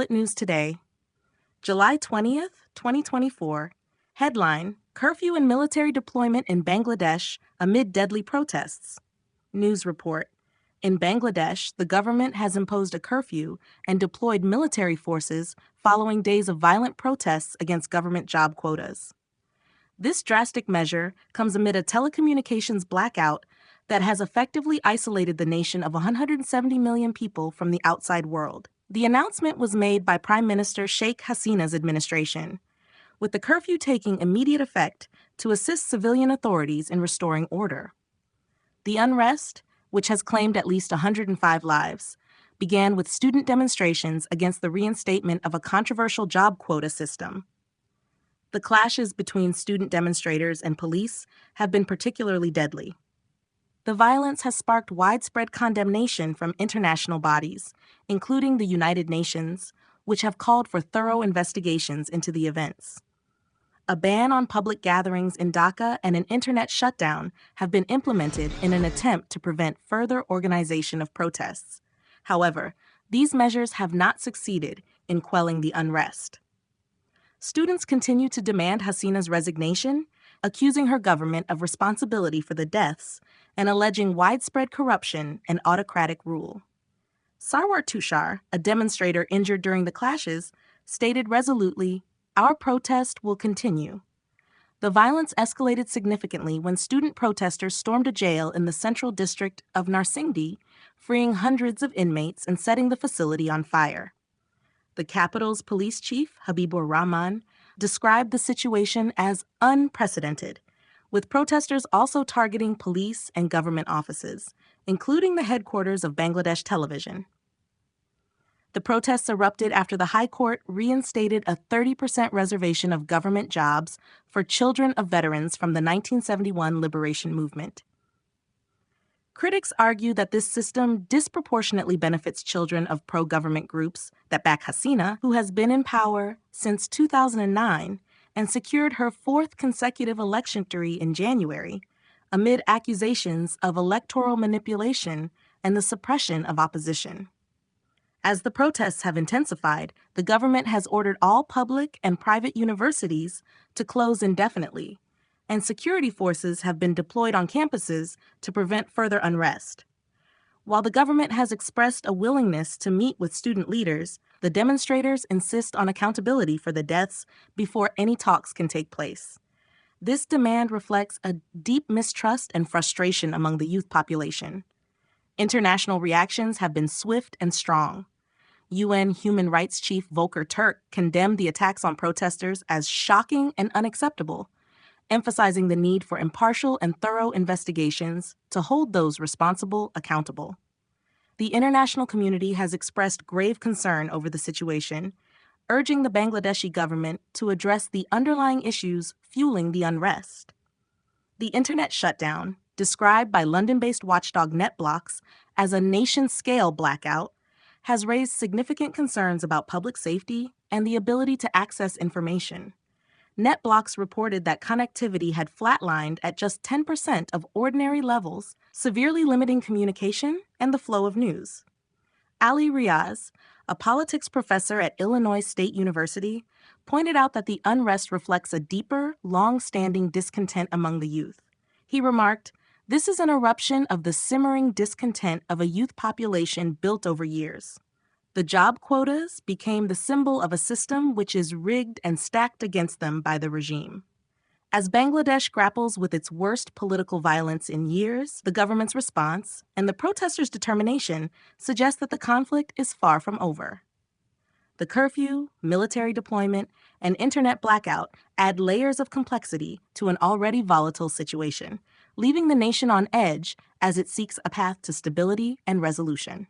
Pilot News Today, July 20th, 2024. Headline: Curfew and military deployment in Bangladesh amid deadly protests. News report: in Bangladesh, the government has imposed a curfew and deployed military forces following days of violent protests against government job quotas. This drastic measure comes amid a telecommunications blackout that has effectively isolated the nation of 170 million people from the outside world. The announcement was made by Prime Minister Sheikh Hasina's administration, with the curfew taking immediate effect to assist civilian authorities in restoring order. The unrest, which has claimed at least 105 lives, began with student demonstrations against the reinstatement of a controversial job quota system. The clashes between student demonstrators and police have been particularly deadly. The violence has sparked widespread condemnation from international bodies, including the United Nations, which have called for thorough investigations into the events. A ban on public gatherings in Dhaka and an internet shutdown have been implemented in an attempt to prevent further organization of protests. However, these measures have not succeeded in quelling the unrest. Students continue to demand Hasina's resignation, accusing her government of responsibility for the deaths and alleging widespread corruption and autocratic rule. Sarwar Tushar, a demonstrator injured during the clashes, stated resolutely, "Our protest will continue." The violence escalated significantly when student protesters stormed a jail in the central district of Narsingdi, freeing hundreds of inmates and setting the facility on fire. The capital's police chief, Habibur Rahman, described the situation as unprecedented, with protesters also targeting police and government offices, including the headquarters of Bangladesh Television. The protests erupted after the High Court reinstated a 30% reservation of government jobs for children of veterans from the 1971 liberation movement. Critics argue that this system disproportionately benefits children of pro-government groups that back Hasina, who has been in power since 2009 and secured her fourth consecutive election victory in January, amid accusations of electoral manipulation and the suppression of opposition. As the protests have intensified, the government has ordered all public and private universities to close indefinitely, and security forces have been deployed on campuses to prevent further unrest. While the government has expressed a willingness to meet with student leaders, the demonstrators insist on accountability for the deaths before any talks can take place. This demand reflects a deep mistrust and frustration among the youth population. International reactions have been swift and strong. UN Human Rights Chief Volker Turk condemned the attacks on protesters as shocking and unacceptable, emphasizing the need for impartial and thorough investigations to hold those responsible accountable. The international community has expressed grave concern over the situation, urging the Bangladeshi government to address the underlying issues fueling the unrest. The internet shutdown, described by London-based watchdog NetBlocks as a nation-scale blackout, has raised significant concerns about public safety and the ability to access information. NetBlocks reported that connectivity had flatlined at just 10% of ordinary levels, severely limiting communication and the flow of news. Ali Riaz, a politics professor at Illinois State University, pointed out that the unrest reflects a deeper, long-standing discontent among the youth. He remarked, "This is an eruption of the simmering discontent of a youth population built over years. The job quotas became the symbol of a system which is rigged and stacked against them by the regime." As Bangladesh grapples with its worst political violence in years, the government's response and the protesters' determination suggest that the conflict is far from over. The curfew, military deployment, and internet blackout add layers of complexity to an already volatile situation, leaving the nation on edge as it seeks a path to stability and resolution.